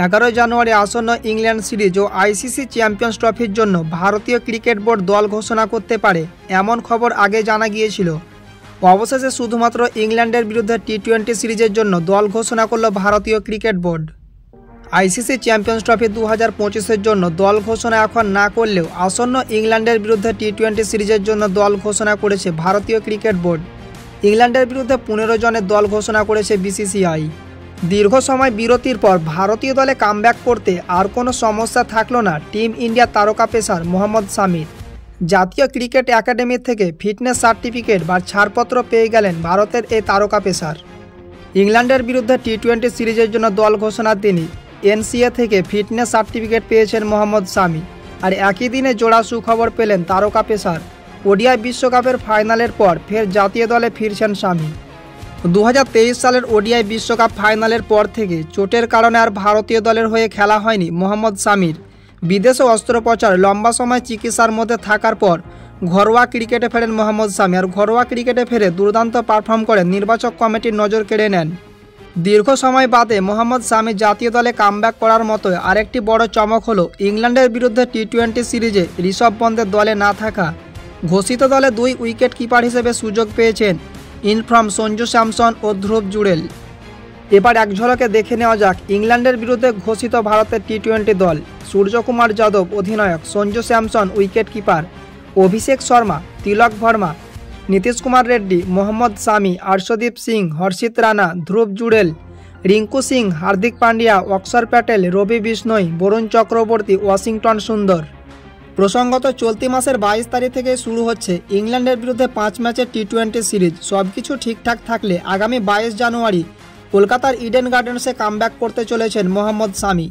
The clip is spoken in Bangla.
11 জানুয়ারি আসন্ন ইংল্যান্ড সিরিজ ও আইসিসি চ্যাম্পিয়ন্স ট্রফির জন্য ভারতীয় ক্রিকেট বোর্ড দল ঘোষণা করতে পারে এমন খবর আগে জানা গিয়েছিল। অবশেষে শুধুমাত্র ইংল্যান্ডের বিরুদ্ধে টি-20 সিরিজের জন্য দল ঘোষণা করল ভারতীয় cricket board. ICC champions trophy 2025-এর জন্য দল ঘোষণা এখন না করলেও আসন্ন ইংল্যান্ডের বিরুদ্ধে টি-20 সিরিজের জন্য দল ঘোষণা করেছে ভারতীয় ক্রিকেট বোর্ড। ইংল্যান্ডের বিরুদ্ধে 15 জনের দল ঘোষণা করেছে বিসিসিআই। দীর্ঘ সময় বিরতির পর ভারতীয় দলে কামব্যাক করতে আর কোনো সমস্যা থাকলো না টিম ইন্ডিয়ার তারকা পেসার মোহাম্মদ শামির। জাতীয় ক্রিকেট একাডেমি থেকে ফিটনেস সার্টিফিকেট বা ছাড়পত্র পেয়ে গেলেন ভারতের এই তারকা পেসার। ইংল্যান্ডের বিরুদ্ধে টি-20 সিরিজের জন্য দল ঘোষণা তিনি এনসিএ থেকে ফিটনেস সার্টিফিকেট পেয়েছেন মোহাম্মদ শামি। আর একই দিনে জোড়া সুখবর পেলেন তারকা পেসার। ওডিআই বিশ্বকাপের ফাইনালের পর ফের জাতীয় দলে ফিরছেন শামি। 2023 সালের ওডিআই বিশ্বকাপ ফাইনালের পর থেকে চোটের কারণে আর ভারতীয় দলের হয়ে খেলা হয়নি মোহাম্মদ শামির। বিদেশে অস্ত্রোপচার লম্বা সময় চিকিৎসার মধ্যে থাকার পর ঘরোয়া ক্রিকেটে ফেরেন মোহাম্মদ শামি। আর ঘরোয়া ক্রিকেটে ফেরে দুর্দান্ত পারফর্ম করে নির্বাচক কমিটির নজর কেড়ে নেন। দীর্ঘ সময় বাদে মোহাম্মদ শামি জাতীয় দলে কামব্যাক করার মতো আরেকটি বড় চমক হলো ইংল্যান্ডের বিরুদ্ধে টি-20 সিরিজে ঋষভ পন্তের দলে না থাকা। ঘোষিত দলে 2 উইকেট কিপার হিসেবে সুযোগ পেয়েছেন ইনফ্রম সঞ্জু স্যামসন ও ধ্রুব জুড়েল। এবার এক ঝলকে দেখে নেওয়া যাক ইংল্যান্ডের বিরুদ্ধে ঘোষিত ভারতের টি-20 দল। সূর্যকুমার যাদব অধিনায়ক, Sanju Samson wicket keeper, Abhishek Sharma, তিলক ভার্মা, নীতিশ কুমার রেড্ডি, মোহাম্মদ শামি, আর্শদীপ সিং, হর্ষিত রানা, ধ্রুব জুড়েল, রিঙ্কু সিং, হার্দিক পান্ডিয়া, অক্ষর প্যাটেল, রবি বিষ্ণই, বরুণ চক্রবর্তী, ওয়াশিংটন সুন্দর। প্রসঙ্গত চলতি মাসের 22 তারিখ থেকে শুরু হচ্ছে ইংল্যান্ডের বিরুদ্ধে 5 ম্যাচের টি-20 সিরিজ। সবকিছু ঠিকঠাক থাকলে আগামী 22 জানুয়ারি কলকাতার ইডেন গার্ডেন্সে কামব্যাক করতে চলেছেন মোহাম্মদ শামি।